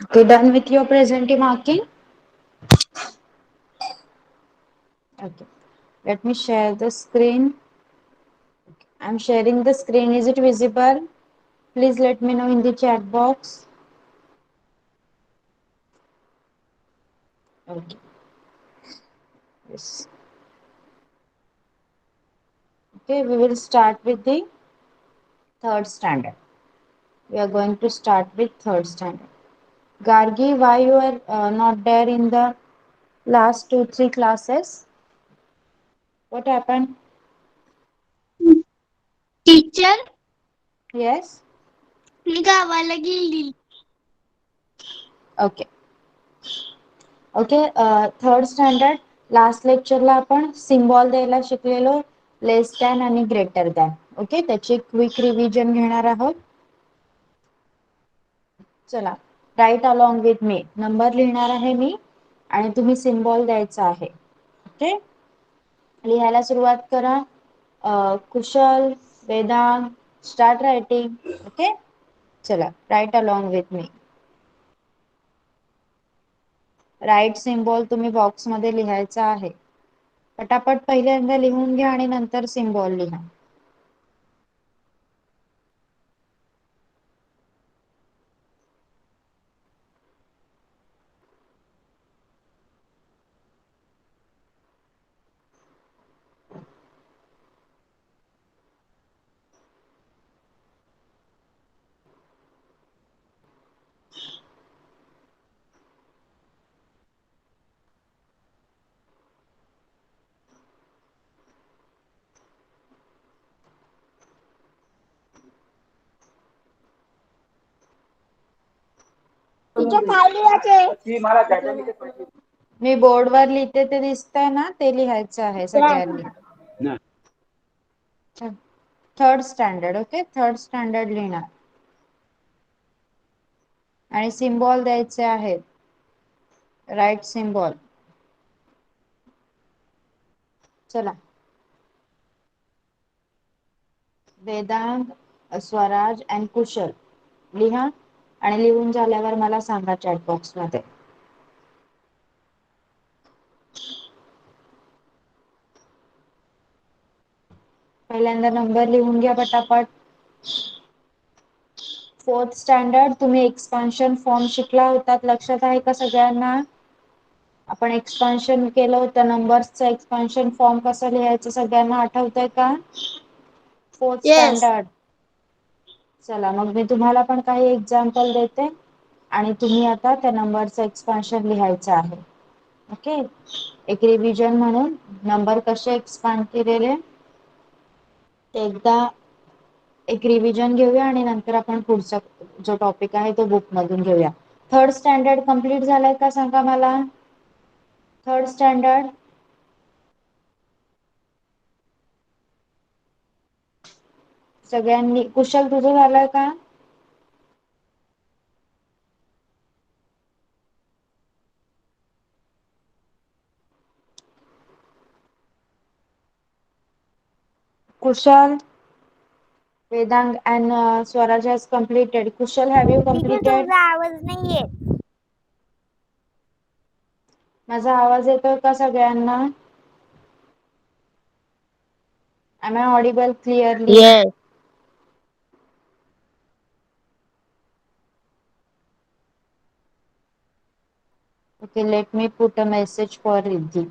Okay, done with your presently marking? Okay. Let me share the screen. I'm sharing the screen. Is it visible? Please let me know in the chat box. Okay. Yes. Okay, we will start with the third standard. We are going to start with third standard. Gargi, why you are not there in the last 2-3 classes? What happened? Teacher Yes. मी गावाला गेली. Okay. Okay. Third standard last लेक्चरला आपण symbol द्यायला शिकलेलो, less than आणि greater than. Okay, त्याची quick revision घेणार आहोत. चला, right along with me. Number लिहिणार आहे मी आणि तुम्ही सिम्बॉल द्यायचा आहे. ओके, लिहायला सुरुवात करा. Kushal, Vedang, start writing. Okay, चला, right along with me. Right symbol तुम्ही बॉक्स मध्ये लिहायचा आहे. पटापट पहिल्यांदा लिहून घ्या आणि नंतर सिम्बॉल लिहा. टीचर काय लिहायचे? मी बोर्डवर लिहिते ते दिसतंय ना, ते लिहायचं आहे सगळ्यांनी. Third standard. Okay, third standard लिहिणार आणि सिम्बॉल द्यायचे आहेत. Right symbol. चला, वेदांत, स्वराज अँड कुशल लिहा आणि लिहून झाल्यावर मला सांगा चॅट बॉक्स मध्ये. पहिल्यांदा नंबर लिहून घ्या पटापट. फोर्थ स्टँडर्ड तुम्ही एक्सपान्शन फॉर्म शिकला होतात, लक्षात आहे का सगळ्यांना? आपण एक्सपान्शन केलं होतं, नंबर्सचं एक्सपान्शन फॉर्म कसं लिहायचं सगळ्यांना आठवतंय का? Fourth yes. स्टँडर्ड. चला, मग मी तुम्हाला पण काही एक्झाम्पल देते आणि तुम्ही आता त्या नंबरचं एक्सपान्शन लिहायचं आहे. ओके, एक रिव्हिजन म्हणून नंबर कसे एक्सपांड केलेले एकदा एक रिव्हिजन घेऊया आणि नंतर आपण पुढचा जो टॉपिक आहे तो बुक मधून घेऊया. थर्ड स्टँडर्ड कंप्लीट झालाय का सांगा मला? थर्ड स्टँडर्ड सगळ्यांनी. कुशल, तुझं झालंय का? Kushal, Vedang and Swaraj has completed. Kushal, have you teacher completed? तुमचा आवाज नाही येत. माझा आवाज येतोय का सगळ्यांना? Am I audible clearly? Yes. Okay, let me put a message for Riddhi.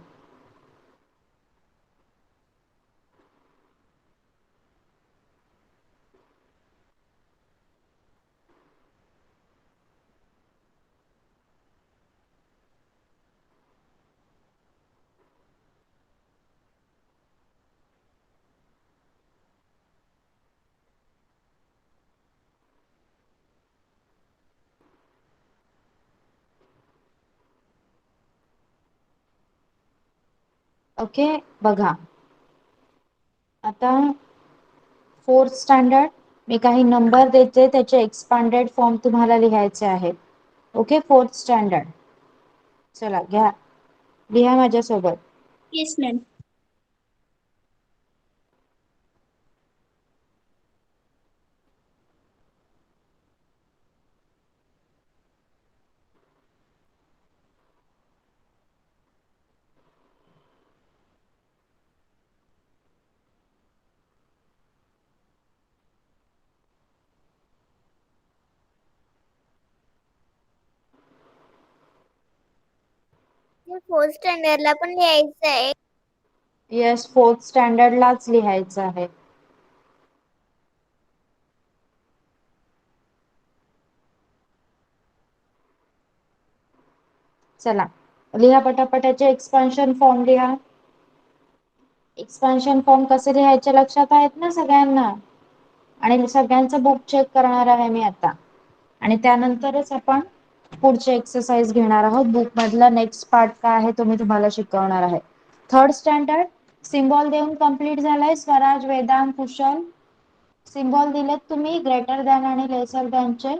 Okay, बघा आता फोर्थ स्टँडर्ड मी काही नंबर देते, त्याचे एक्सपांडेड फॉर्म तुम्हाला लिहायचे आहेत. Okay, fourth standard. चला घ्या, लिहा माझ्यासोबत. Yes ma'am. फोर्थ स्टँडर्डला पण लिहायचं आहे. येस, फोर्थ स्टँडर्डलाच लिहायचं आहे. चला लिहा पटापट, याचे एक्सपान्शन फॉर्म लिहा. एक्सपान्शन फॉर्म कसे लिहायचे लक्षात आहेत ना सगळ्यांना? आणि सगळ्यांचं बुक चेक करणार आहे मी आता, आणि त्यानंतरच आपण पुढचे एक्सरसाइज घेणार आहोत. बुक मधला नेक्स्ट पार्ट काय आहे तो मी तुम्हाला शिकवणार आहे. थर्ड स्टँडर्ड सिम्बॉल देऊन कंप्लीट झालाय. स्वराज, वेदांत, कुशल सिम्बॉल दिलेत तुम्ही, ग्रेटर दॅन आणि लेसर दॅनचे.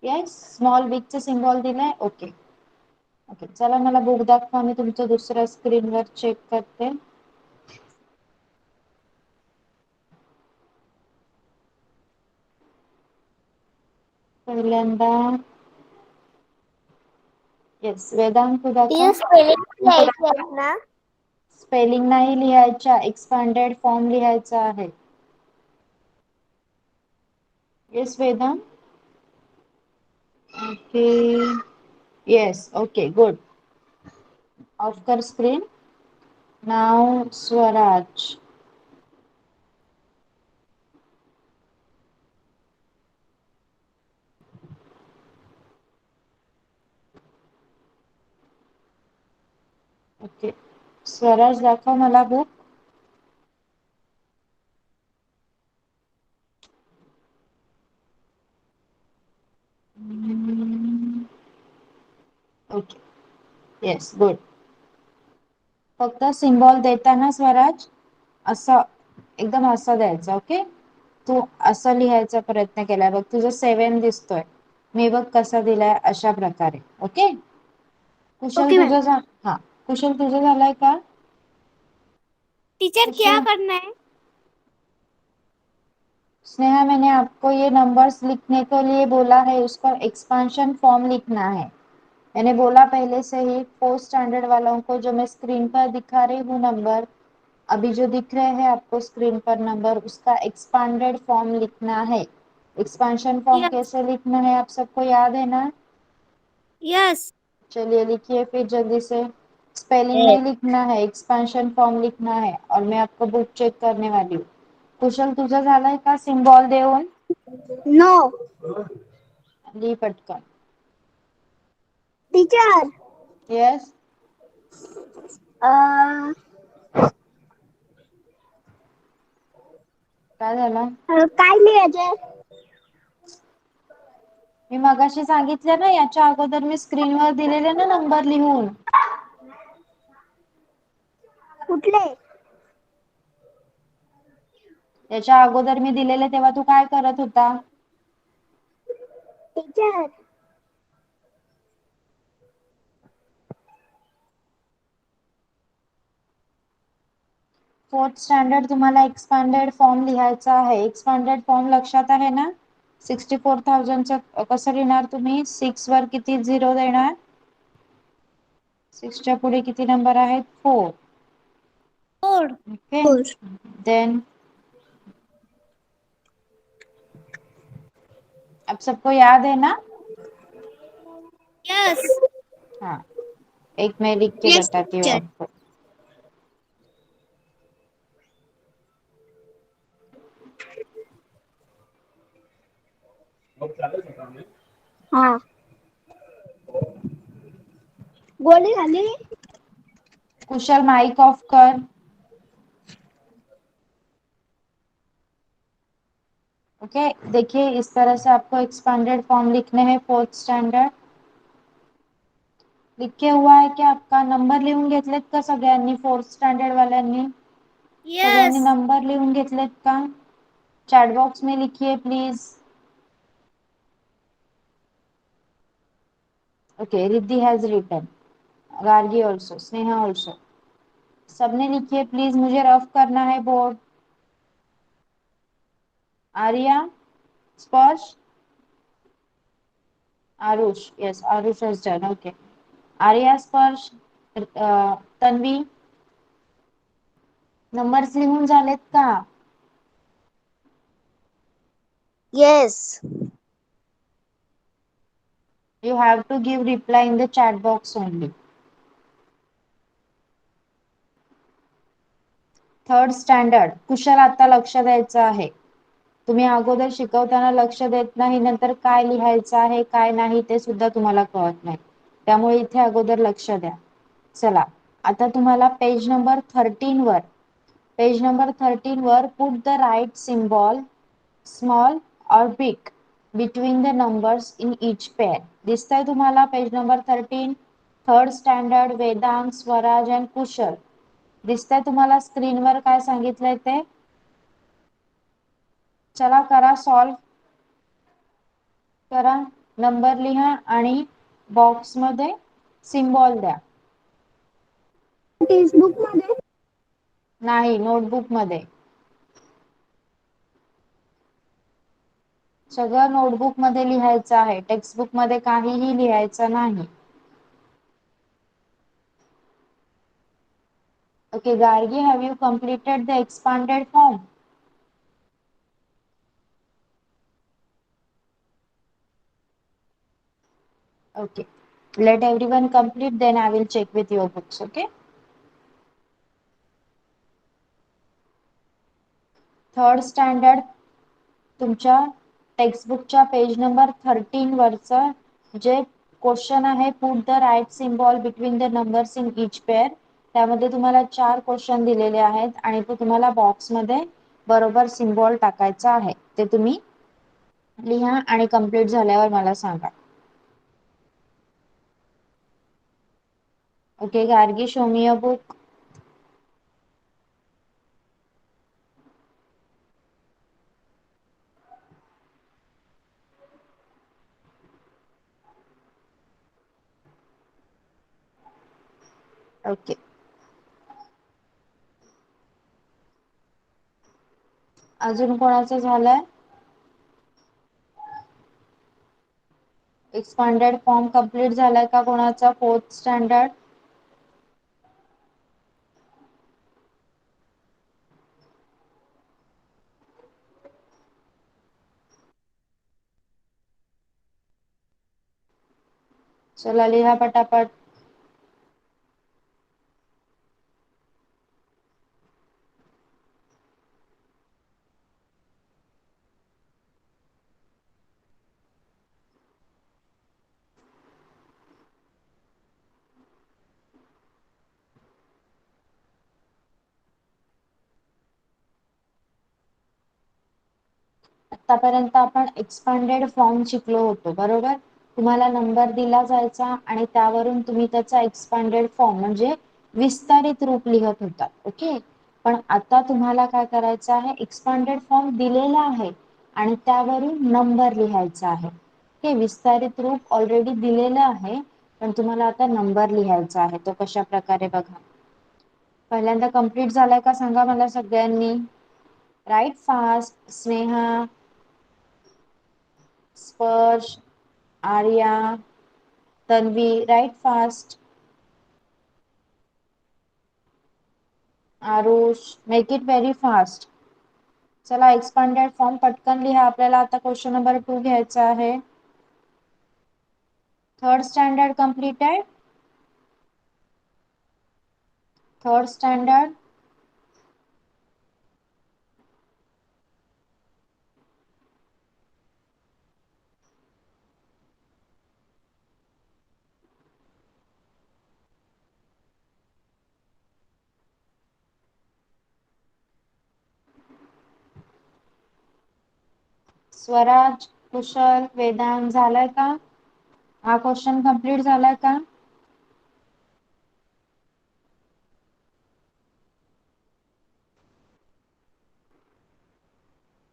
येस, स्मॉल बिगचे सिम्बॉल दिलाय. ओके ओके, चला मला बुक दाखवा, मी तुमच्या दुसऱ्या स्क्रीनवर चेक करते. पहिल्यांदा येस, वेदांत दाखव. स्पेलिंग लिहायची आहेत ना? स्पेलिंग नाही लिहायच्या, एक्सपांडेड फॉर्म लिहायचा आहे. Yes Vedant, okay yes, okay good. Off कर स्क्रीन. नाव स्वराज. ओके, स्वराज दाखव मला बुक. Okay yes good. फक्त सिम्बॉल देताना स्वराज असं एकदम असं द्यायचं. ओके, तू असं लिहायचा प्रयत्न केलाय बघ, तुझं 7 दिसतोय, मी बघ कसा दिलाय अशा प्रकारे. ओके कुशल ओके मैम। तुझं हा, कुशल तुझं झालंय का? टीचर क्या कुशल, करना है? स्नेहा मैंने आपको ये नंबर्स लिखने के लिए बोला है, उस पर एक्सपांशन फॉर्म लिखना है। मैंने बोला पहले से ही फोर्थ स्टैंडर्ड वालों को, जो मैं स्क्रीन पर दिखा रही हूँ नंबर, अभी जो दिख रहे हैं आपको स्क्रीन पर नंबर, उसका एक्सपांडेड फॉर्म लिखना है। एक्सपांशन फॉर्म यस कैसे लिखना है आप सबको याद है ना? यस। चलिए लिखिए फिर जल्दी से। स्पेलिंग नहीं लिखना है, एक्सपांशन फॉर्म लिखना है, और मैं आपको बुक चेक करने वाली हूँ. कुशल तुझं झालंय का सिम्बॉल देऊन? नो ली पटकन. टीचर, येस, काय झालं? काय लिहायचंय? मी मगाशी सांगितलं ना, याच्या अगोदर मी स्क्रीनवर दिलेले ना नंबर लिहून. कुठले? याच्या अगोदर मी दिलेले तेव्हा तू काय करत होता? टीचर, फोर्थ स्टँडर्ड तुम्हाला एक्सपांडेड फॉर्म लिहायचा आहे. एक्सपांडेड फॉर्म लक्षात आहे ना? 64,000च कसं लिहिणार तुम्ही? 6 वर किती 0 देणार? 6च्या पुढे किती नंबर आहेत? 4. फोर। ओके, देन अब सबको याद है ना? यस हाँ, एक मैं लिख के यस बताती हूँ टीचर। आपको. हाँ, गोली झाली? कुशल माइक ऑफ कर. ओके देखिए, इस तरह से आपको एक्सपांडेड फॉर्म लिखने हैं फोर्थ स्टँडर्ड. लिखे हुआ है की आपका? नंबर लिहून घेतलेत का सगळ्यांनी? फोर्थ स्टँडर्ड वाल्यांनी सगळ्यांनी यस नंबर लिहून घेतलेत का? चैट बॉक्स में लिखिए please. Okay, Riddhi has written, Gargi also, Sneha also. सबने लिखिए प्लीज, मुझे रफ करना है बोर्ड. आर्या, स्पर्श, Aarush, yes Aarush has done. Okay, Arya, स्पर्श, तन्वी, नंबर्स लिहून झालेत का? Yes You have to give reply in the chat box only. Third standard. Kushal आता लक्ष द्यायचं आहे. तुम्ही अगोदर शिकवताना लक्ष देत नाही, नंतर काय लिहायचं आहे काय नाही ते सुद्धा तुम्हाला कळत नाही, त्यामुळे इथे अगोदर लक्ष द्या. चला आता तुम्हाला पेज नंबर 13 वर, पेज नंबर 13 वर put the right symbol small और big between the numbers in each pair. दिसतंय तुम्हाला page number 13? Third standard, Vedant, Swaraj and Kushal. दिसतंय तुम्हाला स्क्रीनवर काय सांगितलंय ते? चला करा सॉल्व, करा, नंबर लिहा आणि बॉक्स मध्ये सिम्बॉल द्या. टेक्स्टबुक मध्ये नाही, नोटबुक मध्ये. सगळं नोटबुक मध्ये लिहायचं आहे, टेक्स्टबुक मध्ये काहीही लिहायचं नाही. Okay, Gargi, have you completed the expanded form? Okay, let everyone complete, then I will check with your books. Okay. Third standard तुमच्या टेक्स्टबुकच्या पेज नंबर 13 वरचं जे क्वेश्चन आहे, put the right symbol between the numbers in each pair, त्यामध्ये तुम्हाला 4 question दिलेले आहेत आणि ते तुम्हाला बॉक्स मध्ये बरोबर सिम्बॉल टाकायचा आहे. ते तुम्ही लिहा आणि कंप्लीट झाल्यावर मला सांगा. Okay Gargi, show me a book. Okay, अजून कोणाचं झालंय? एक्सपांडेड फॉर्म कंप्लीट झालाय का कोणाचा? Fourth standard. चला लिहा पटापट. आतापर्यंत आपण एक्सपांडेड फॉर्म शिकलो होतो, बरोबर? तुम्हाला नंबर दिला जायचा आणि त्यावरून तुम्ही त्याचा एक्सपांडेड फॉर्म म्हणजे विस्तारित रूप लिहत होता. ओके, पण आता तुम्हाला काय करायचं आहे, एक्सपांडेड फॉर्म दिलेला आहे आणि त्यावरून नंबर लिहायचा आहे. ओके, विस्तारित रूप ऑलरेडी दिलेलं आहे, पण तुम्हाला आता नंबर लिहायचा आहे. तो कशा प्रकारे बघा. पहिल्यांदा कंप्लीट झालाय का सांगा मला सगळ्यांनी. Right fast. Sneha, Sparsh, Arya, Tanvi, right fast. Aarush, make it very fast. चला एक्सपांडेड फॉर्म पटकन लिहा, आपल्याला आता क्वेश्चन नंबर 2 घ्यायचा आहे. Third standard completed. Third standard. Swaraj, Kushal, Vedant झालाय का? हा क्वेश्चन कंप्लीट झालाय का?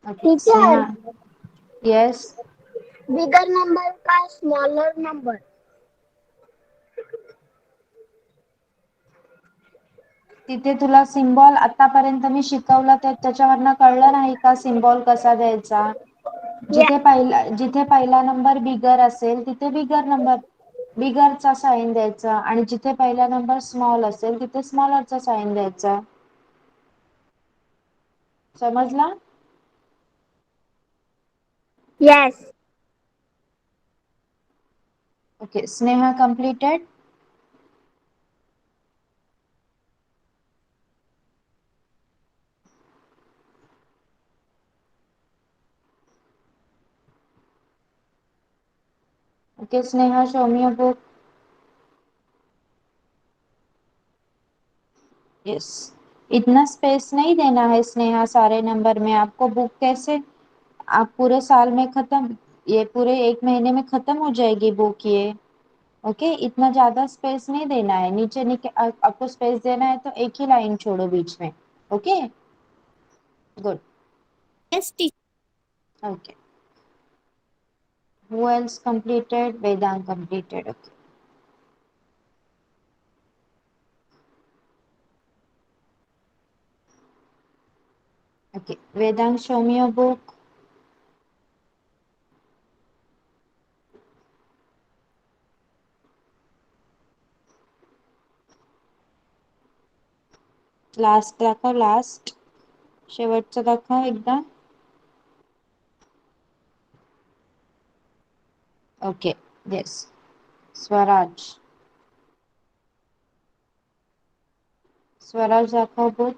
Okay, teacher, Sneha. Yes. Bigger number का स्मॉलर नंबर? तिथे तुला सिम्बॉल आतापर्यंत मी शिकवलं तर त्याच्यावरनं कळलं नाही का सिम्बॉल कसा द्यायचा? जिथे पहिला नंबर बिगर असेल तिथे बिगर नंबर, बिगरचा साइन द्यायचा आणि जिथे पहिला नंबर स्मॉल असेल तिथे स्मॉलरचा साइन द्यायचा. समजला? Yes. Okay, Sneha completed. Okay, Sneha, show me your book. Yes, इतना स्पेस नहीं देना है स्नेहा सारे नंबर में। आपको बुक कैसे, आप पूरे साल में खत्म, ये पूरे एक महीने में खत्म हो जाएगी बुक ये। ओके, इतना ज्यादा स्पेस नहीं देना है, नीचे नीचे आपको स्पेस देना है तो एक ही लाइन छोड़ो बीच में। Okay, good. Yes, teacher. Okay, who else completed? Vedang completed. Okay. Okay, Vedang, show me your book. Last दाखव, लास्ट शेवटचं दाखव एकदा. Okay, yes, Swaraj. स्वराज दाखव book.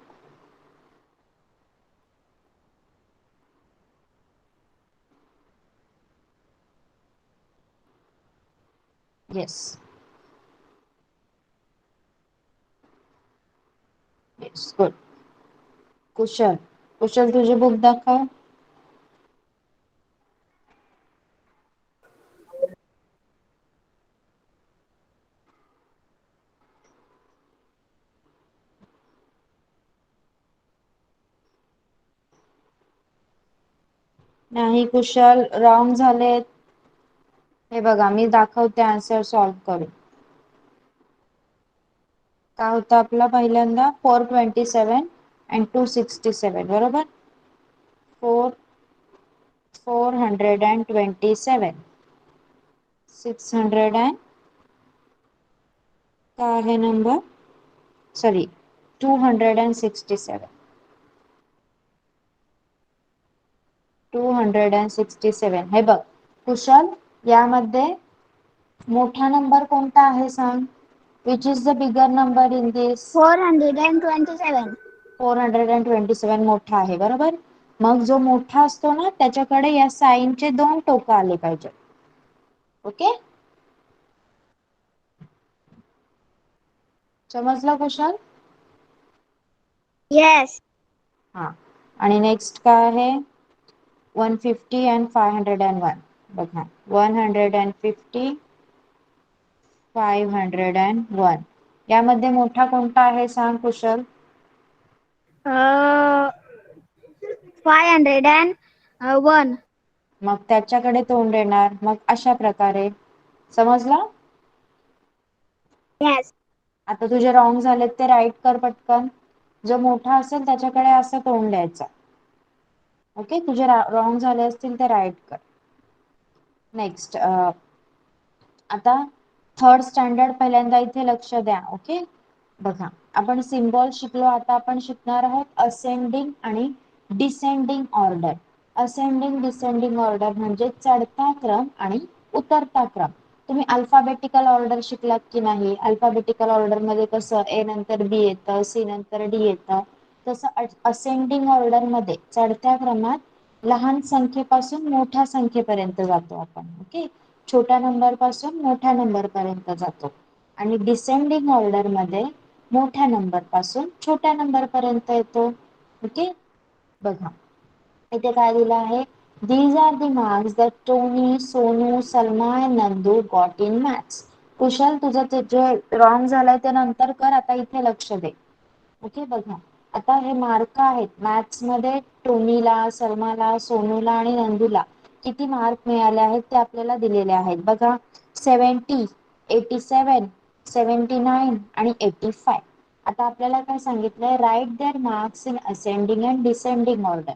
Yes, yes, good. Kushal, Kushal तुझी बुक दाखव. नाही कुशल, रॉंग झालेत. हे बघा मी दाखवते आन्सर सॉल्व करून. काय होतं आपला पहिल्यांदा 427 and 267 बरोबर. 427 600 and काय आहे नंबर, सॉरी 267 267. हे बघ कुशल, यामध्ये मोठा नंबर कोणता आहे सांग. Which is the bigger number in this. 427. 427 मोठा आहे बरोबर. मग जो मोठा असतो ना त्याच्याकडे या साइनचे दोन टोक आले पाहिजे. ओके, समजलं कुशल. Yes. हा, आणि नेक्स्ट काय आहे 150 and 501. बघा 150 501, यामध्ये मोठा कोणता आहे सांग कुशल. 501. मग त्याच्याकडे तोंड येणार, मग अशा प्रकारे. समजलं. Yes. आता तुझे रॉंग झालेत ते राईट कर पटकन. जो मोठा असेल त्याच्याकडे असं तोंड द्यायचं. ओके, तुझे रॉंग झाले असतील ते राईट कर. नेक्स्ट, आता थर्ड स्टँडर्ड पहिल्यांदा इथे लक्ष द्या. ओके, बघा आपण सिम्बॉल शिकलो, आता आपण शिकणार आहोत असेंडिंग आणि descending order. Ascending descending order म्हणजे चढता क्रम आणि उतरता क्रम. तुम्ही अल्फाबेटिकल ऑर्डर शिकलात की नाही. अल्फाबेटिकल ऑर्डर मध्ये कसं ए नंतर बी येतं, सी नंतर डी येतं, तसं असेंडिंग ऑर्डर मध्ये चढत्या क्रमात लहान संख्येपासून मोठ्या संख्येपर्यंत जातो आपण. ओके, छोट्या नंबर पासून मोठ्या नंबर पर्यंत जातो. आणि डिसेंडिंग ऑर्डर मध्ये मोठ्या नंबर पासून छोट्या नंबर पर्यंत येतो. ओके, बघा इथे काय दिलं आहे. These are the marks that Tony, Sonu, Salma and Nandu got in maths. कुशल तुझं ते जे रॉंग झालंय ते नंतर कर, आता इथे लक्ष दे. ओके, बघा आता हे मार्क आहेत मॅथ्स मध्ये. टोनीला, सलमाला, सोनूला आणि नंदूला किती मार्क मिळाले आहेत ते आपल्याला दिलेले आहेत. बघा 70, 87, 79 आणि 85. आता आपल्याला काय सांगितलंय, write their marks in ascending and descending order.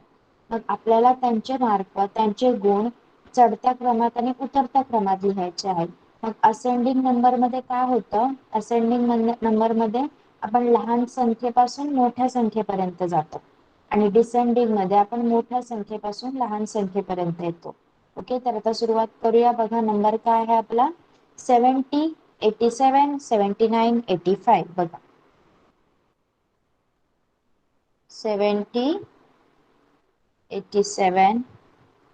मग आपल्याला त्यांचे मार्क, त्यांचे गुण चढत्या क्रमात आणि उतरत्या क्रमात लिहायचे आहेत. मग असेंडिंग नंबर मध्ये काय होतं, असेंडिंग नंबर मध्ये आपण लहान संख्येपासून मोठ्या संख्येपर्यंत जातो आणि डिसेंडिंग मध्ये आपण मोठ्या संख्येपासून लहान संख्येपर्यंत येतो. ओके, तर आता सुरुवात करूया. बघा नंबर काय आहे आपला 70, 87, 79, 85. बघा 70, 87,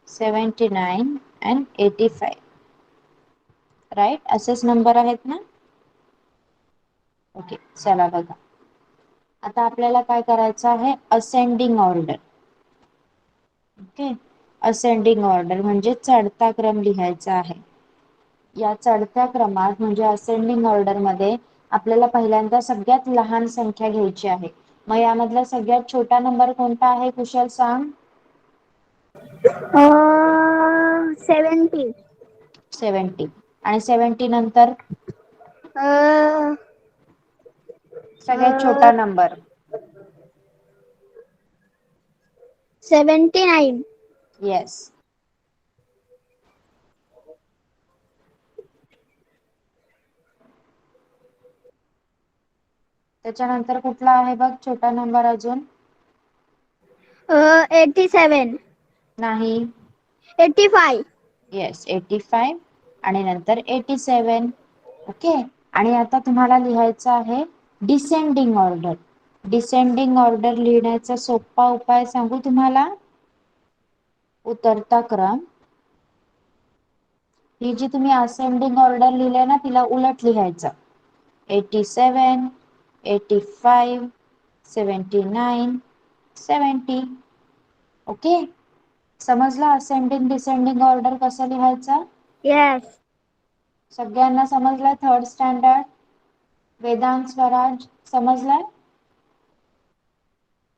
79 and 85. राईट, असेच नंबर आहेत ना? ओके, चला बघा. आता आपल्याला काय करायचं आहे, ascending order. Okay, ascending order म्हणजे चढता क्रम लिहायचा आहे. या चढत्या क्रमात म्हणजे असेंडिंग ऑर्डर मध्ये आपल्याला पहिल्यांदा सगळ्यात लहान संख्या घ्यायची आहे. मग यामधला सगळ्यात छोटा नंबर कोणता आहे कुशल सांग? 70. 70. आणि 70 नंतर अ, सगळ्यात छोटा नंबर. 79. येस. त्याच्यानंतर कुठला आहे बघ छोटा नंबर अजून? 87. नाही. 85. येस, 85 आणि नंतर 87. ओके, आणि आता तुम्हाला लिहायचं आहे डिसेंडिंग ऑर्डर. डिसेंडिंग ऑर्डर लिहिण्याचा सोपा उपाय सांगू तुम्हाला? उतरता क्रम. ही जी तुम्ही असेंडिंग ऑर्डर लिहिलंय ना, तिला उलट लिहायचं. 87, 85, 79, 70. ओके, समजलं असेंडिंग डिसेंडिंग ऑर्डर कसं लिहायचं? Yes. सगळ्यांना समजलंय? थर्ड स्टँडर्ड वेदांत, स्वराज समजलंय?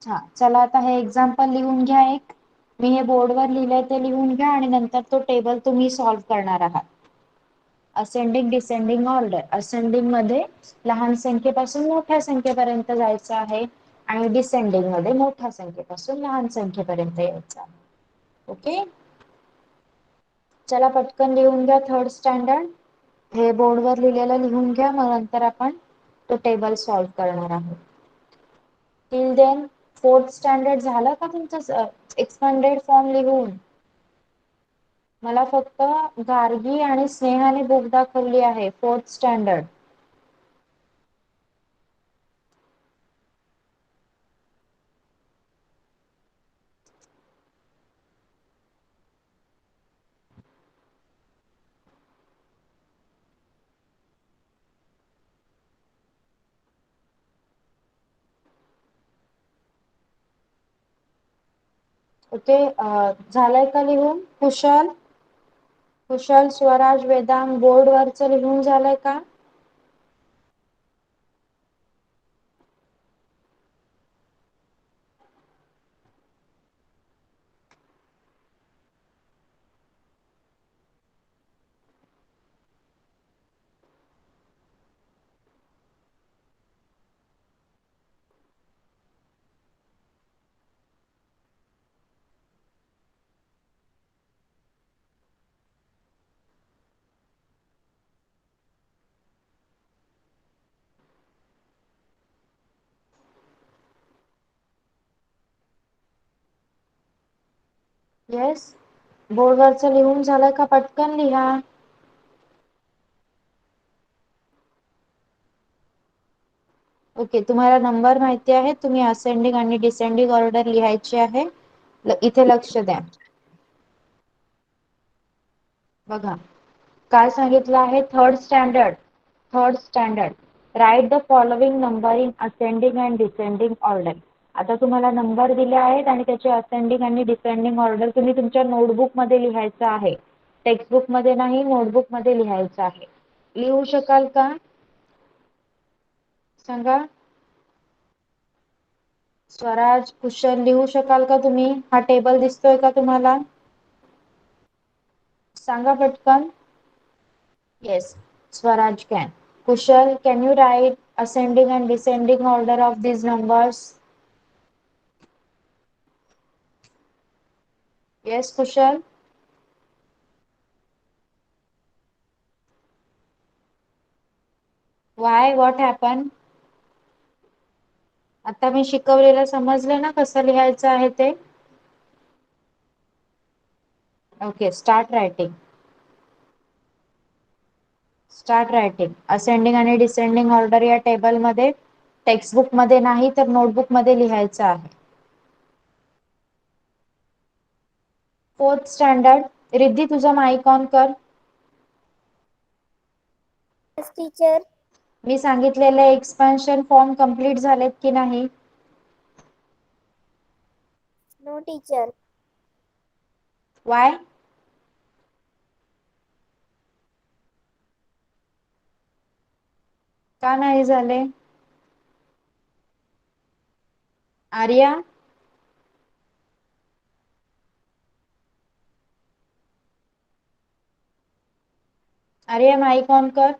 हा, चला आता हे एक्झाम्पल लिहून घ्या एक. मी हे बोर्डवर लिहिलंय ते लिहून घ्या आणि नंतर तो टेबल तुम्ही सॉल्व्ह करणार आहात. Ascending descending order. असेंडिंग मध्ये लहान संख्येपासून मोठ्या संख्येपर्यंत जायचं आहे आणि डिसेंडिंग मध्ये मोठ्या संख्येपासून लहान संख्येपर्यंत यायचं आहे. ओके, चला पटकन लिहून घ्या थर्ड स्टँडर्ड. हे बोर्डवर लिहिलेलं लिहून घ्या, मग नंतर आपण तो टेबल सॉल्व्ह करणार आहोत. टिल देन फोर्थ स्टँडर्ड झालं का तुमचं एक्सपांडेड फॉर्म लिहून? मला फक्त गार्गी आणि स्नेहाने बुक दाखवली आहे फोर्थ स्टँडर्ड. ओके, झालंय का लिहून कुशल? कुशल, स्वराज, वेदांग बोर्डवरचं लिहून झालंय का? येस, बोर्डवरचं लिहून झालंय का? पटकन लिहा. ओके, तुम्हाला नंबर माहिती आहे, तुम्ही असेंडिंग आणि डिसेंडिंग ऑर्डर लिहायची आहे. इथे लक्ष द्या. बघा काय सांगितलं आहे, third standard. Third standard write the following number in ascending and descending order. आता तुम्हाला नंबर दिले आहेत आणि त्याचे असेंडिंग आणि डिसेंडिंग ऑर्डर तुम्ही तुमच्या नोटबुक मध्ये लिहायचं आहे. टेक्स्टबुक मध्ये नाही, नोटबुक मध्ये लिहायचं आहे. लिहू शकाल का? सांगा. स्वराज, कुशल लिहू शकाल का तुम्ही? हा टेबल दिसतोय का तुम्हाला? सांगा पटकन. Yes, Swaraj can. Kushal, can you write ascending and descending order of these numbers? Yes, Kushal. Why? What happened? आता मी शिकवलेलं समजलं ना कसं लिहायचं आहे ते? Okay, start writing. Start writing. Ascending आणि डिसेंडिंग ऑर्डर या टेबल मध्ये टेक्स्टबुक मध्ये नाही तर नोटबुक मध्ये लिहायचं आहे. Fourth standard. रिद्धी, तुझा माईक ऑन कर. टीचर. मी सांगितलेले एक्सपान्शन फॉर्म कंप्लीट झालेत की नाही? No teacher. वाय? का नाही झाले? आर्या? आर्या माईक ऑन कर.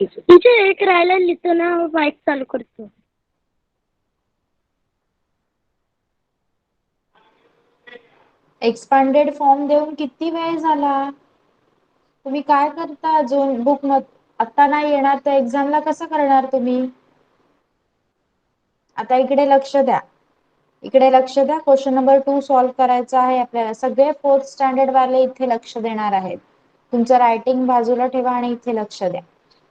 टीचर एक राहायला लिहितो ना, माईक चालू करतो. एक्सपांडेड फॉर्म देऊन किती वेळ झाला? तुम्ही काय करता अजून बुक मध्ये? आता नाही येणार तर एक्झामला कसं करणार तुम्ही? आता इकडे लक्ष द्या. इकडे लक्ष द्या. क्वेश्चन नंबर 2 सॉल्व्ह करायचा आहे आपल्याला. सगळे 4th स्टँडर्ड वाले इथे लक्ष देणार आहेत. तुमचं रायटिंग बाजूला ठेवा आणि इथे लक्ष द्या.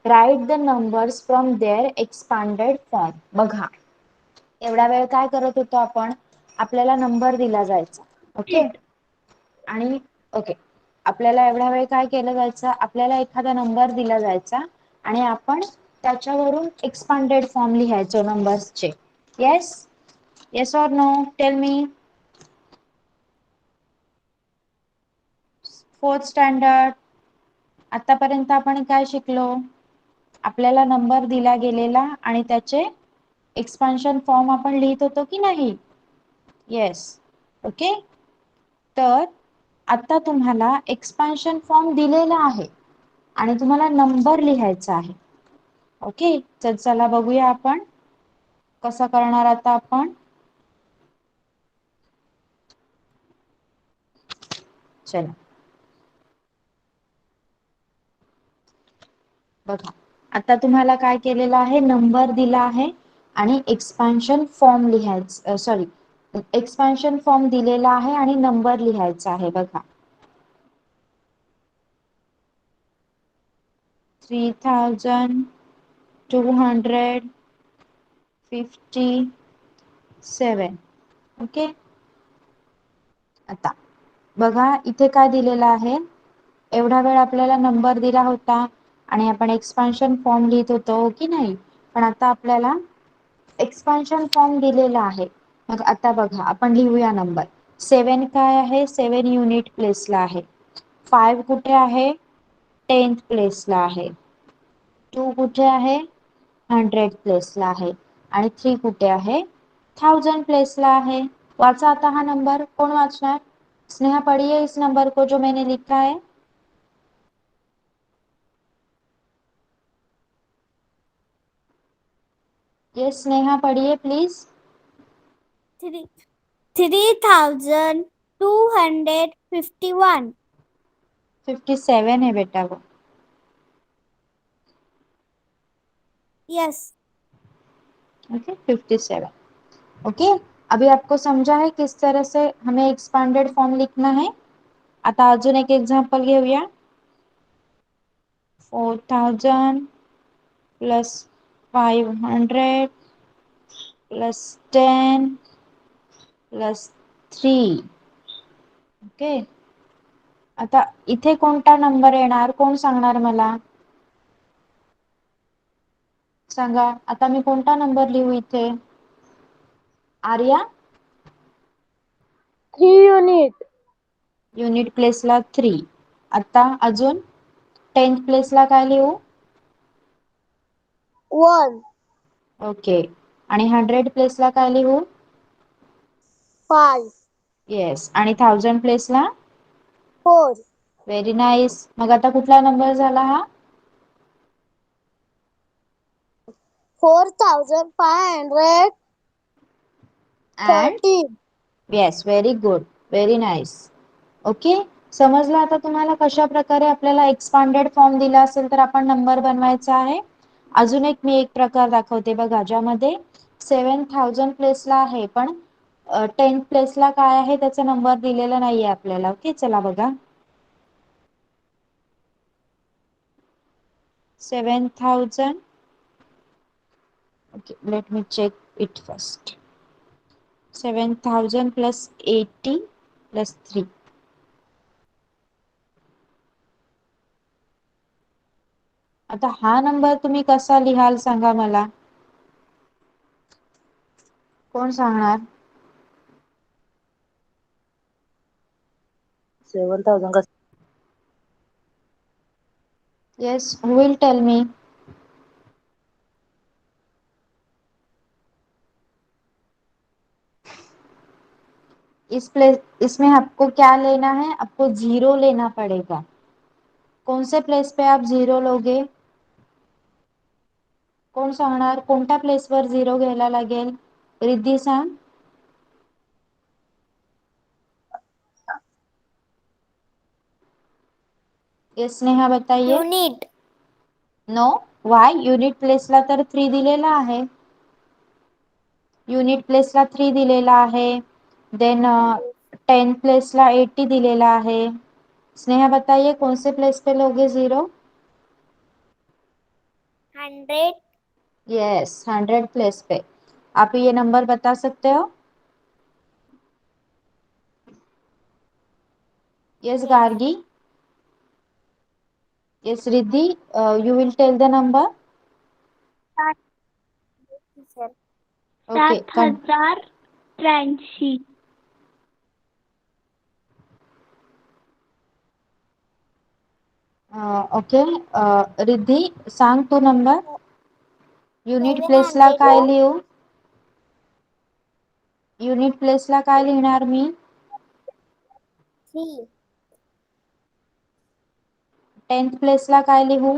Write the numbers from their expanded form. बघा, एवढा वेळ काय करत होतो आपण? आपल्याला नंबर दिला जायचा. ओके. आणि ओके, आपल्याला एवढा वेळ काय केलं जायचं? आपल्याला एखादा नंबर दिला जायचा आणि आपण त्याच्यावरून एक्सपांडेड फॉर्म लिहायचो नंबर्सचे. Yes? Yes or no? Tell me. 4th standard. आतापर्यंत आपण काय शिकलो? आपल्याला नंबर दिला गेलेला आणि त्याचे एक्सपान्शन फॉर्म आपण लिहित होतो की नाही? येस. ओके. तर आता तुम्हाला एक्सपान्शन फॉर्म दिलेला आहे आणि तुम्हाला नंबर लिहायचा आहे. ओके. तर चला बघूया आपण कसं करणार आता आपण. चला बघा, आता तुम्हाला काय केलेलं आहे? नंबर दिला आहे आणि एक्सपान्शन फॉर्म लिहायचं, सॉरी, एक्सपान्शन फॉर्म दिलेला आहे आणि नंबर लिहायचा आहे. बघा, 3257. ओके. आता बघा, इथे काय दिलेलं आहे? एवढा वेळ आपल्याला नंबर दिला होता आणि आपण एक्सपान्शन फॉर्म लिहित होतो, हो की नाही? पण आता आपल्याला एक्सपान्शन फॉर्म दिलेला आहे. मग आता बघा, आपण लिहूया नंबर. 7 काय आहे? 7 युनिट प्लेसला आहे. 5 कुठे आहे? 10th प्लेसला आहे. 2 कुठे आहे? 100 प्लेसला आहे. आणि 3 कुठे आहे? 1000 प्लेसला आहे. वाचा आता हा नंबर. कोण वाचणार? स्नेहा, पढ़िए इस नंबर को जो मैंने लिखा है. यस स्नेहा, पढ़िए प्लीज. 3251. 57 है बेटा वो. यस. ओके, 57. ओके. अभी आपको समझा है किस तरह से हमें एक्सपांडेड फॉर्म लिखना है? आता अजून एक एक्झाम्पल घेऊया. 4000 प्लस 500 प्लस 10 प्लस 3. ओके. आता इथे कोणता नंबर येणार? कोण सांगणार मला? सांगा. आता मी कोणता नंबर लिहू इथे? आर्या? 3 युनिट. युनिट प्लेसला 3. आता अजून 10th प्लेसला काय लिहू? 1. ओके. आणि 100 प्लेसला काय लिहू? 5. येस. आणि 1000 प्लेसला? 4. Very nice. मग आता कुठला नंबर झाला हा? 4513. And yes, very good, very nice. Okay. समजलं आता तुम्हाला कशा प्रकारे आपल्याला एक्सपांडेड फॉर्म दिला असेल तर आपण नंबर बनवायचा आहे. अजून एक मी एक प्रकार दाखवते बघा, ज्यामध्ये 7000 प्लेसला आहे पण 10th प्लेसला काय आहे त्याचा नंबर दिलेला नाहीये आपल्याला. ओके, चला बघा. 7000. okay, let me check it first. 7000 plus 80 plus 3. आता हा नंबर तुम्ही कसा लिहाल सांगा मला, कोण सांगणार? 7,000 का? Yes, who will tell me? इसमें आपको क्या लेना है, आपको जीरो लेना पड़ेगा। कौन से प्लेस पे आप जीरो लोगे? कोण सांगणार कोणत्या प्लेसवर झिरो घ्यायला लागेल? रिद्धी सांग. ये स्नेहा बताइए. Unit no, why? युनिट प्लेसला तर 3 दिलेला आहे. युनिट प्लेसला 3 दिलेला आहे. देन 10 प्लेसला 80 दिलेला आहे. स्नेहा बताइए कौन से प्लेस पे लोगे जीरो? 100 यस, 100 प्लेस पे। आप ये नंबर बता सकते हो? Yes yes Gargi? Yes Riddhi, you will tell the number? Sir okay, 7,083 okay, Riddhi सांग तू नंबर. युनिट प्लेसला काय 700 लिहू? युनिट प्लेसला काय लिहिणार मी? 3 10th प्लेसला काय लिहू?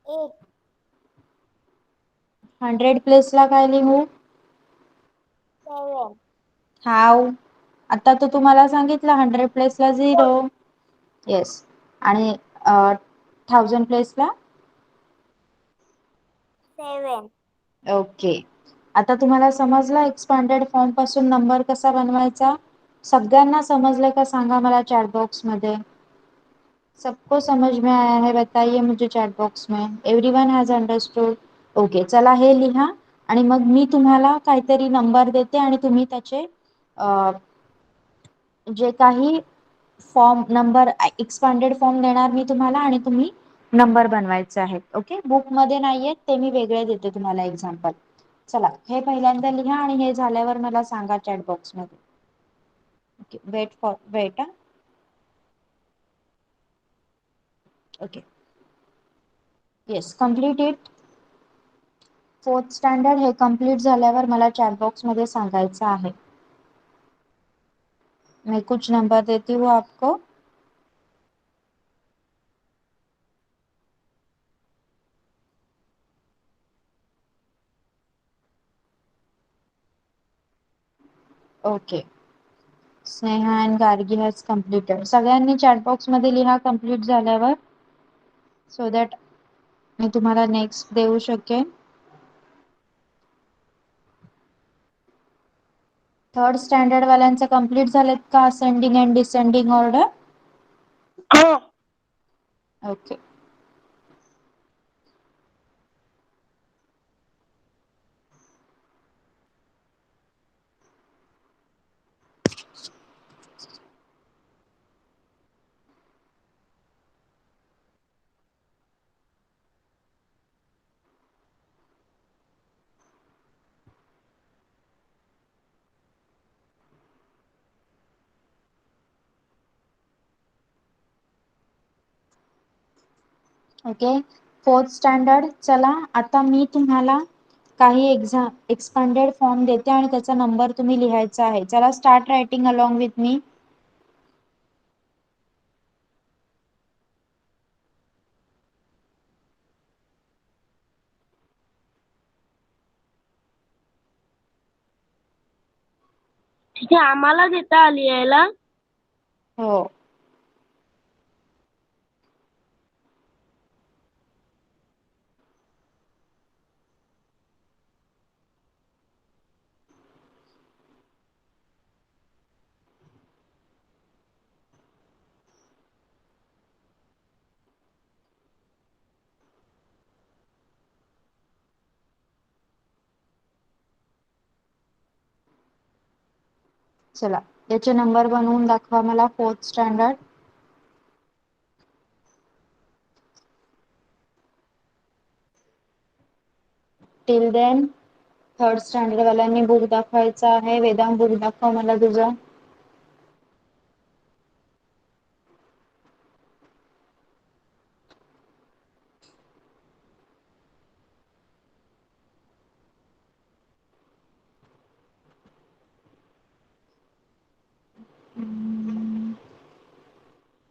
8 100 प्लेसला काय लिहू? 7 हाव? आता तर तुम्हाला सांगितलं 100 प्लेसला 0. येस, आणि 1000 प्लेसला? 7 ओके, आता तुम्हाला समजलं एक्सपांडेड फॉर्म पासून नंबर कसा बनवायचा? सगळ्यांना समजलं का सांगा मला चॅट बॉक्स मध्ये. सबको समझ में आया है बताइए मुझे चॅट बॉक्स में. Everyone has understood? ओके, चला हे लिहा आणि मग मी तुम्हाला काहीतरी नंबर देते आणि तुम्ही त्याचे जे काही फॉर्म नंबर एक्सपांडेड फॉर्म देणार मी तुम्हाला आणि तुम्ही नंबर बनवायचे आहेत. ओके, बुक मध्ये नाहीयेत ते, मी वेगळे देते तुम्हाला एक्झाम्पल. चला हे पहिल्यांदा लिहा आणि हे झाल्यावर मला सांगा चॅट बॉक्स मध्ये. Okay, wait. Okay, yes, complete it. 4th standard हे कम्प्लीट झाल्यावर मला चॅट बॉक्स मध्ये सांगायचं आहे. मैं कुछ नंबर देती हूँ आपको. Okay, Sneha and Gargi has completed. सगळ्यांनी चॅट बॉक्स मध्ये लिहा कम्प्लीट झाल्यावर, सो दॅट मी तुम्हाला नेक्स्ट देऊ शकेन. 3rd स्टँडर्ड वाल्यांचं कम्प्लीट झालेत का असेंडिंग अँड डिसेंडिंग ऑर्डर? हो ओके, ओके, 4th स्टँडर्ड. चला आता मी तुम्हाला काही एक्सपांडेड फॉर्म देते आणि त्याचा नंबर तुम्ही लिहायचा आहे. चला स्टार्ट रायटिंग अलॉंग विथ मी. ठीक आहे, आम्हाला देता आली यायला. हो, चला याचे नंबर बनवून दाखवा मला 4th standard. Till then third standard वाल्यांनी बुक दाखवायचं आहे. वेदांत बुक दाखव मला तुझं.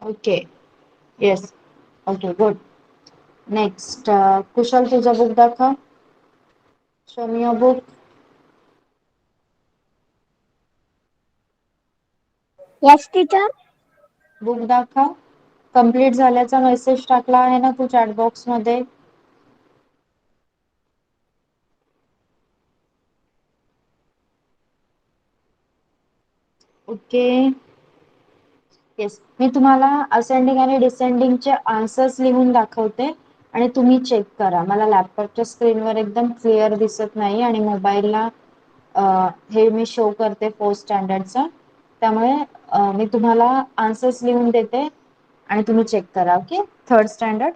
Okay yes okay good. Next Kushal तुझं बुक दाखव. Show me your book. Yes, teacher. Book दाखव. कंप्लीट झाल्याचा मेसेज टाकला आहे ना तू चॅट बॉक्स मध्ये. ओके येस मी तुम्हाला असेंडिंग आणि डिसेंडिंगचे आन्सर्स लिहून दाखवते आणि तुम्ही चेक करा. मला लॅपटॉपच्या स्क्रीनवर एकदम क्लिअर दिसत नाही आणि मोबाईलला हे मी शो करते फोर्थ स्टँडर्डचं. त्यामुळे मी तुम्हाला आन्सर्स लिहून देते आणि तुम्ही चेक करा. Okay third standard.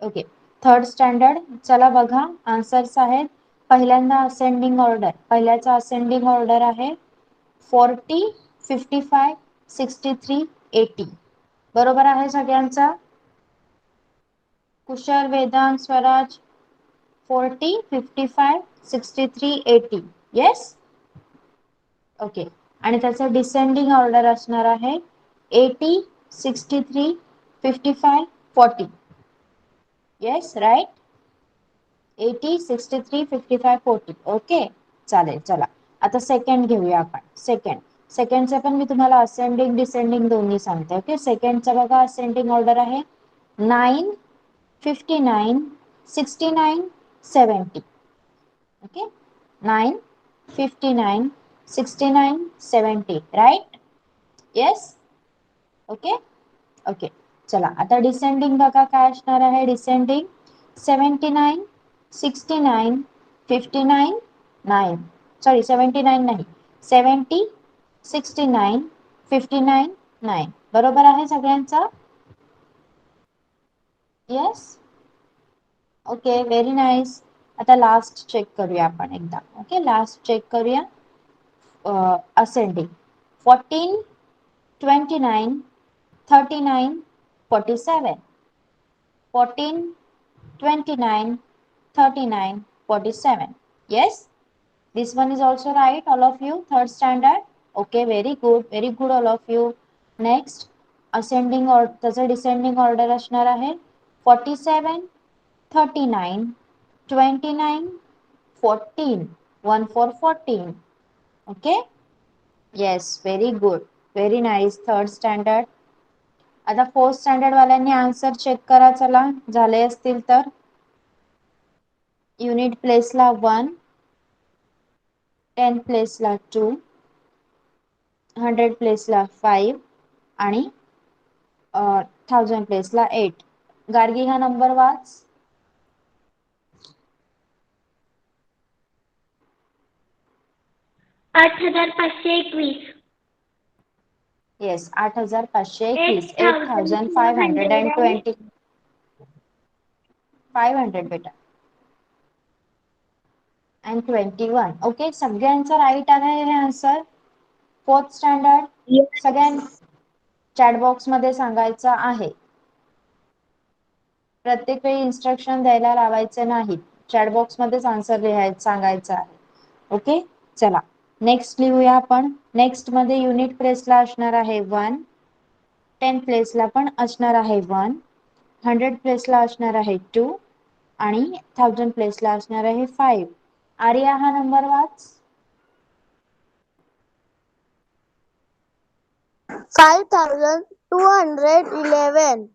Okay third standard. चला बघा आन्सर्स आहेत. पहिल्यांदा असेंडिंग ऑर्डर. पहिल्याचा असेंडिंग ऑर्डर आहे 40, 55, 63, 80. बरोबर आहे सगळ्यांचा. कुशल, वेदांत, स्वराज 40, 55, 63, 80. Yes okay. आणि त्याचं डिसेंडिंग ऑर्डर असणार आहे 80, 63, 55, 40. Yes right. 80, 63, 55, 40. ओके चालेल. चला आता सेकंड घेऊया आपण. सेकंडचं पण मी तुम्हाला असेंडिंग डिसेंडिंग दोन्ही सांगते. ओके सेकंडचा बघा असेंडिंग ऑर्डर आहे 9, 59, 69, 70. Okay 9, 59, 69, 70 right. Yes okay okay. चला आता डिसेंडिंग बघा काय असणार आहे. डिसेंडिंग 79, 69, 59, 9. सॉरी 79 नाही 70, 69, 59, 9. बरोबर आहे सगळ्यांचा. Yes okay very nice. आता लास्ट चेक करूया आपण एकदा. ओके लास्ट चेक करूया. Ascending 14, 29, 39, 47. 14, 29, 39, 47. Yes, this one is also right, all of you, third standard. Okay, very good all of you. Next, ascending or त्याचा descending order असणार आहे 47, 39, 29, 14. 1 for 14. Okay. Yes, very good. Very nice. Third standard. आता fourth standard वाल्यांनी answer check करा. चला झाले असतील तर. युनिट प्लेसला 1, 10 प्लेसला 2, 100 प्लेसला 5 आणि 1000 प्लेसला 8. गार्गी हा नंबर वाच. 8521. येस 8521. 8520. 8520. 500 बेटा and 21. ओके सगळ्यांचं राईट आहे हे आन्सर. फोर्थ स्टँडर्ड सगळ्यां चॅट बॉक्स मध्ये सांगायचं आहे. प्रत्येक वेळी इन्स्ट्रक्शन द्यायला लावायचे नाहीत. चॅट बॉक्स मध्येच आन्सर लिहायचं सांगायचं आहे. ओके चला नेक्स्ट लिहूया आपण. नेक्स्ट मध्ये युनिट प्लेसला असणार आहे 1, 10 प्लेसला पण असणार आहे 1, 100 प्लेसला असणार आहे 2 आणि 1000 प्लेसला असणार आहे 5. आर्या हा नंबर वाच. 5211.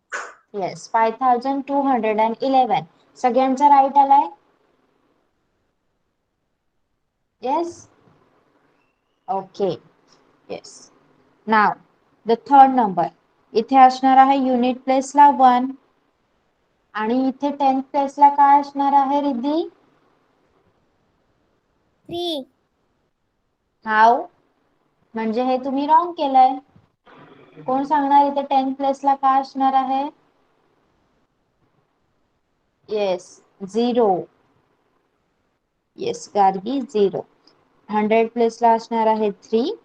येस 5211. सगळ्यांचा राईट आलाय. Yes okay yes. Now the third number. इथे असणार आहे युनिट प्लेसला 1 आणि इथे 10th प्लेसला काय असणार आहे रिद्धी. 3. हाव म्हणजे हे तुम्ही रॉंग केलंय. कोण सांगणार इथे 10 प्लेसला काय असणार आहे? येस, 0. येस गार्गी, 0. 100 प्लेसला असणार आहे 3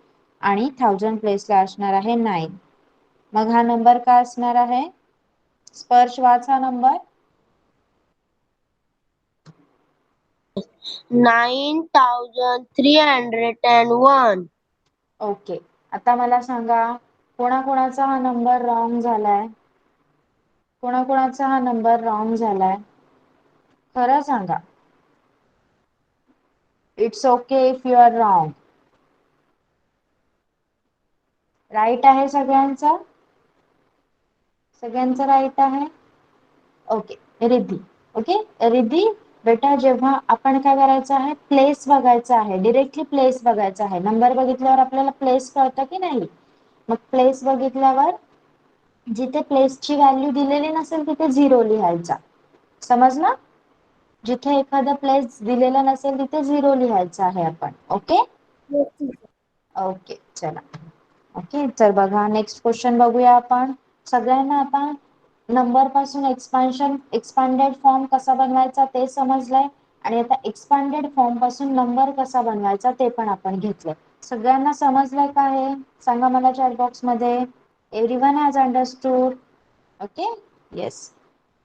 आणि 1000 प्लेसला असणार आहे 9. मग हा नंबर काय असणार आहे? स्पर्श वाच हा नंबर. 9301. ओके. आता मला सांगा कोणाकोणाचा हा नंबर रॉंग झालाय? कोणाकोणाचा हा नंबर रॉंग झालाय? खरं सांगा. It's okay if you are wrong. Right आहे सगळ्यांचा? सगळ्यांचं राईट आहे? ओके. रिद्धी. ओके रिद्धी बेटा, जेव्हा आपण काय करायचं आहे, प्लेस बघायचा आहे, डिरेक्टली प्लेस बघायचा आहे. नंबर बघितल्यावर आपल्याला प्लेस कळतं की नाही? मग प्लेस बघितल्यावर जिथे प्लेसची व्हॅल्यू दिलेली नसेल तिथे 0 लिहायचा. समजलं? जिथे एखादा प्लेस दिलेला नसेल तिथे 0 लिहायचा आहे आपण. ओके ओके चला. ओके तर बघा नेक्स्ट क्वेश्चन बघूया आपण. सगळ्यांना आता नंबर पासून एक्सपांडेड फॉर्म कसा बनवायचा ते समजलंय, आणि आता एक्सपांडेड फॉर्म पासून नंबर कसा बनवायचा ते पण आपण घेतलंय. सगळ्यांना समजलंय का हे? सांगा मला चॅट बॉक्स मध्ये. Everyone has understood? Okay yes.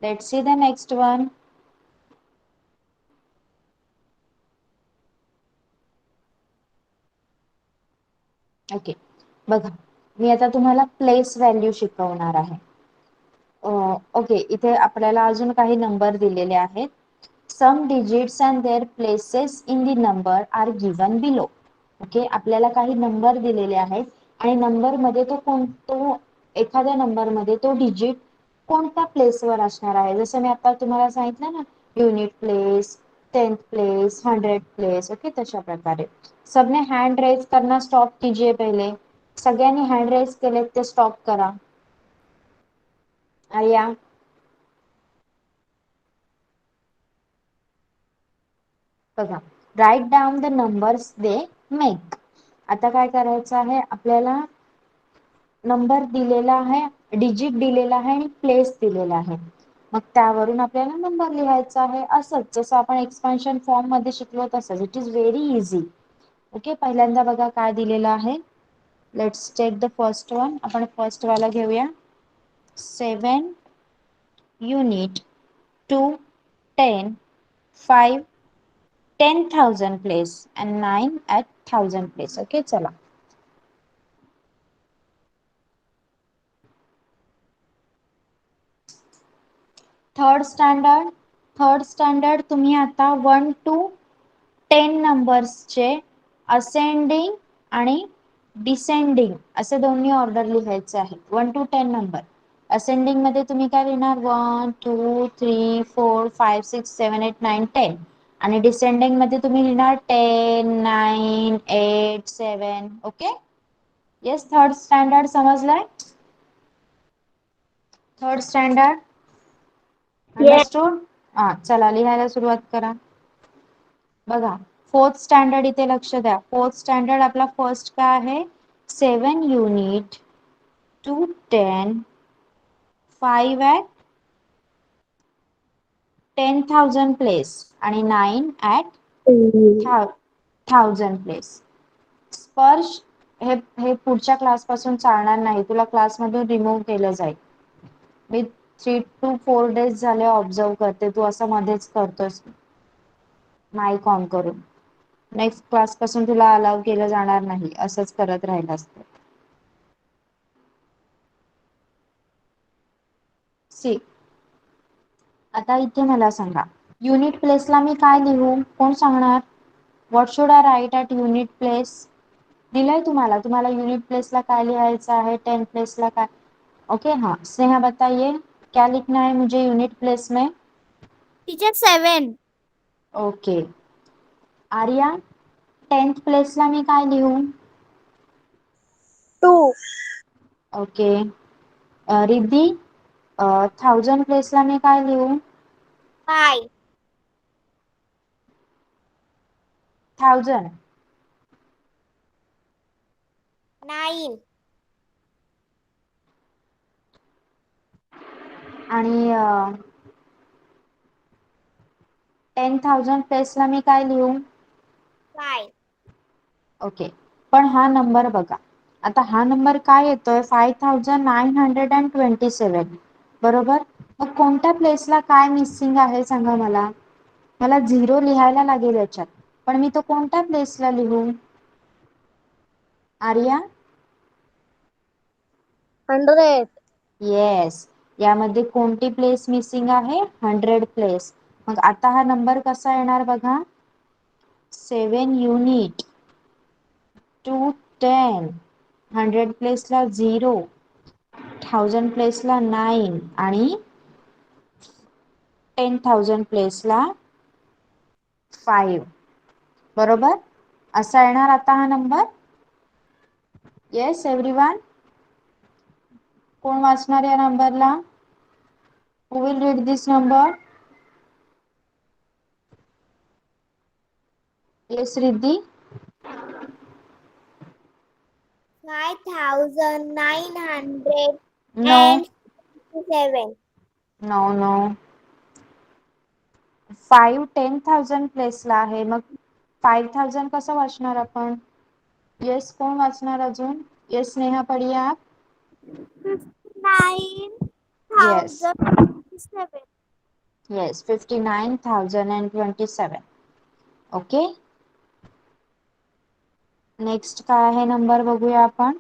Let's see the next one. Okay बघा, मी आता तुम्हाला प्लेस व्हॅल्यू शिकवणार आहे. ओके इथे आपल्याला अजून काही नंबर दिलेले आहेत. Some digits and their places in the number are given below. Okay आपल्याला काही नंबर दिलेले आहेत आणि नंबर मध्ये तो एखाद्या नंबर मध्ये तो डिजिट कोणत्या प्लेसवर असणार आहे. जसं मी आता तुम्हाला सांगितलं ना, unit place, 10th place, 100th place. Okay तशा प्रकारे. सबने हैंड रेज करना स्टॉप कीजिए पहले. सगळ्यांनी हँड रेज केले ते स्टॉप करा. आर्या. बघा, write down the numbers they make. आता काय करायचं आहे आपल्याला, नंबर दिलेला आहे, डिजिट दिलेला आहे आणि प्लेस दिलेला आहे. मग त्यावरून आपल्याला नंबर लिहायचा आहे. असंच जसं आपण एक्सपान्शन फॉर्म मध्ये शिकलो तसंच. It is very easy. Okay पहिल्यांदा बघा काय दिलेलं आहे. Let's take the first one. आपण फर्स्ट वाला घेऊया. 7 unit 2 10 5 10,000 place and 9 at 1000 place. Okay चला. थर्ड स्टँडर्ड तुम्ही आता 1 to 10 नंबर्सचे असेंडिंग आणि डिसेंडिंग असे दोन्ही ऑर्डर लिहायचे आहे. 1 to 10 नंबर. असेंडिंग मध्ये तुम्ही काय लिहिणार, 1 2 3 4 5 6 7 8 9 10. आणि डिसेंडिंग मध्ये तुम्ही लिहिणार 10 9 8 7. Okay yes. थर्ड स्टँडर्ड समजलाय? Third standard Yes. अंडरस्टूड? हा चला लिहायला सुरुवात करा. बघा फोर्थ स्टँडर्ड इथे लक्ष द्या. फोर्थ स्टँडर्ड आपला फर्स्ट काय आहे, 7 युनिट 2 10 5 at 10,000 प्लेस आणि 9 at 1000 प्लेस. स्पर्श हे हे पुढच्या क्लास पासून चालणार नाही, तुला क्लास मधून रिमूव्ह केलं जाईल. मी 3 to 4 days झाले ऑब्झर्व करते, तू असं मध्येच करतोस माईक ऑन करून. नेक्स्ट क्लास पासून तुला अलाउ केलं जाणार नाही, असंच करत राहिलास तर. सी आता इथे मला सांगा, युनिट प्लेसला मी काय लिहू? कोण सांगणार? What should I write at unit place? दिलंय तुम्हाला, तुम्हाला युनिट प्लेसला काय लिहायचं आहे, 10 प्लेसला काय. ओके हाँ स्नेहा बताइए क्या लिखना है मुझे यूनिट प्लेस में? टीचर 7. ओके. आर्या 10th प्लेसला मी काय लिहू? 2. ओके. रिद्धी 1000 प्लेसला मी काय लिहू? 5. 1000. 9. आणि 10,000 प्लेसला मी काय लिहू? 5. ओके, पण हा नंबर बघा, आता हा नंबर काय येतोय? 5,927, बरोबर. मग कोणत्या प्लेसला काय मिसिंग आहे सांगा मला. मला 0 लिहायला लागेल याच्यात, पण मी तो कोणत्या प्लेसला लिहू? आर्या? 100. येस, यामध्ये कोणती प्लेस मिसिंग आहे? 100 प्लेस. मग आता हा नंबर कसा येणार बघा. 7 युनिट टू 10. 100 प्लेसला 0, 1000 प्लेसला 9 आणि 10,000 प्लेसला 5. बरोबर, असा येणार आता हा नंबर. येस एव्हरीवन, कोण वाचणार या नंबरला? Who will read this number? Yes Riddhi. 5,907. No no no, 5 10,000 प्लेसला आहे, मग 5,000 कसं वाचणार आपण? येस, कोण वाचणार अजून? Yes Neha Padia. 59,027. Yes, 59,027. Okay, next काय आहे नंबर बघूया आपण.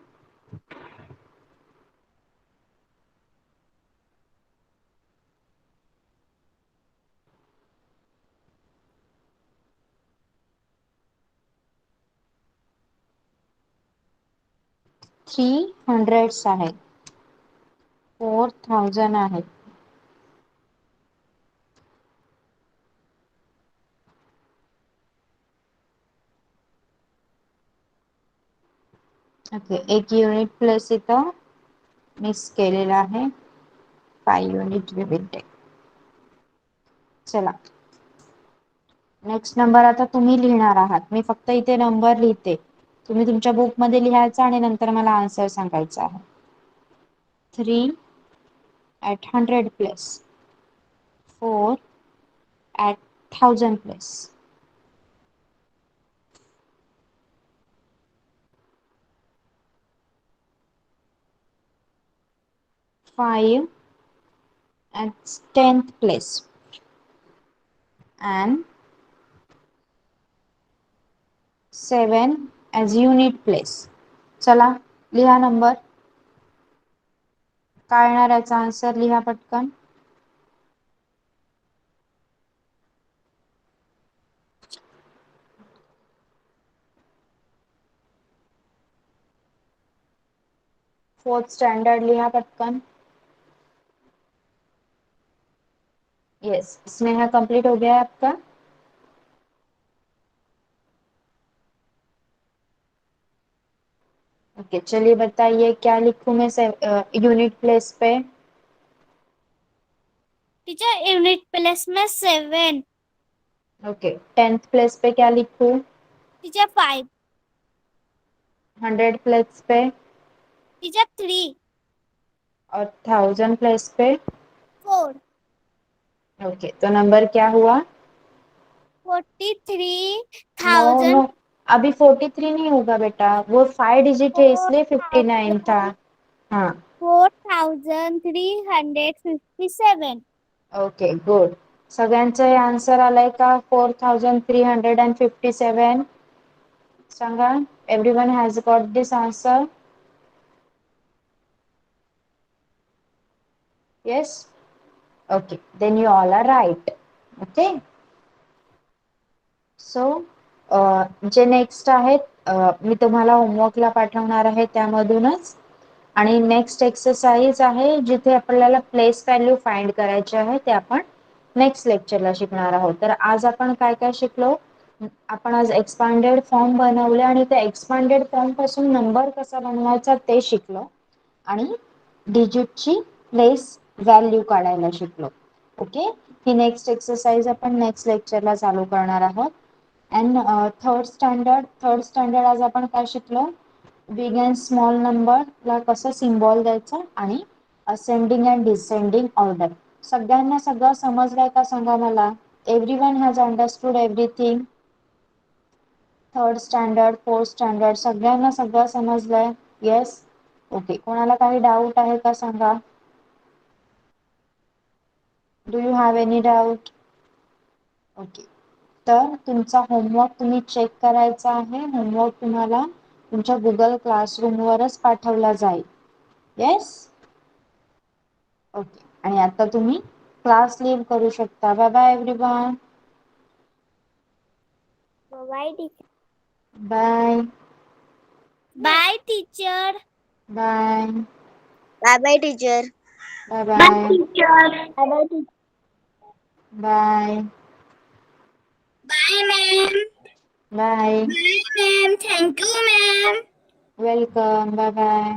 थ्री हंड्रेड्स आहे, 4,000 आहे. ओके, एक युनिट प्लस इथं मिस केलेला आहे. 5 युनिट विविध. चला, नेक्स्ट नंबर आता तुम्ही लिहिणार आहात. मी फक्त इथे नंबर लिहिते, तुम्ही तुमच्या बुक मध्ये लिहायचा आणि नंतर मला आन्सर सांगायचा आहे. 3 at 100 plus, 4 at 1000 plus, 5 at 10th place, and 7 as unit place. चला लिहा नंबर. काय येणार याचा आन्सर? लिहा पटकन. फोर्थ स्टैंडर्ड लिहा पटकन. यस, स्नेहा कंप्लीट हो गया है आपका? ओके, चलिए बताइए क्या लिखूं मैं यूनिट प्लेस पे? टीचर यूनिट प्लेस में 7. ओके, 10th प्लेस पे क्या लिखूं? टीचर 5. 100 प्लेस पे? टीचर 3. और 1000 प्लेस पे? 4. ओके, तो नंबर क्या हुआ? 43,000. नो नो, अभी 43 नहीं होगा बेटा, वो 5 डिजिट है इसलिए 59 था. हाँ, 4,357. Okay good. सगळ्यांचं हे आन्सर आलंय का? 4,357. सांगा, everyone has got this answer? Yes, okay, then you all are right. Okay, so जे नेक्स्ट आहेत, मी तुम्हाला होमवर्कला पाठवणार आहे त्यामधूनच. आणि नेक्स्ट एक्सरसाइज आहे जिथे आपल्याला प्लेस व्हॅल्यू फाइंड करायची आहे, ते आपण नेक्स्ट लेक्चरला शिकणार आहोत. तर आज आपण काय काय शिकलो? आपण आज एक्सपांडेड फॉर्म बनवले आणि त्या एक्सपांडेड फॉर्म पासून नंबर कसा बनवायचा ते शिकलो, आणि डिजिटची प्लेस व्हॅल्यू काढायला शिकलो. ओके, ही नेक्स्ट एक्सरसाइज आपण नेक्स्ट लेक्चरला चालू करणार आहोत. अँड थर्ड स्टँडर्ड आज आपण काय शिकलो? बिग अँड स्मॉल नंबरला कसं सिम्बॉल द्यायचं आणि असेंडिंग अँड डिसेंडिंग ऑर्डर. सगळ्यांना सगळं समजलंय का सांगा मला? Everyone has understood everything? Third standard, fourth standard सगळ्यांना सगळं समजलंय? येस. ओके. कोणाला काही डाऊट आहे का सांगा? Do you have any doubt? Okay. तर तुमचा होमवर्क तुम्ही चेक करायचा आहे. होमवर्क तुम्हाला तुमच्या गुगल क्लासरूमवरच पाठवला जाईल. येस. ओके. आणि आता तुम्ही क्लास लीव्ह करू शकता. Bye bye everyone. Bye teacher. Bye bye teacher. Bye bye bye teacher. Bye bye bye teacher. Bye bye teacher. Bye bye ma'am. Bye. Bye ma'am. Thank you ma'am. Welcome. Bye bye.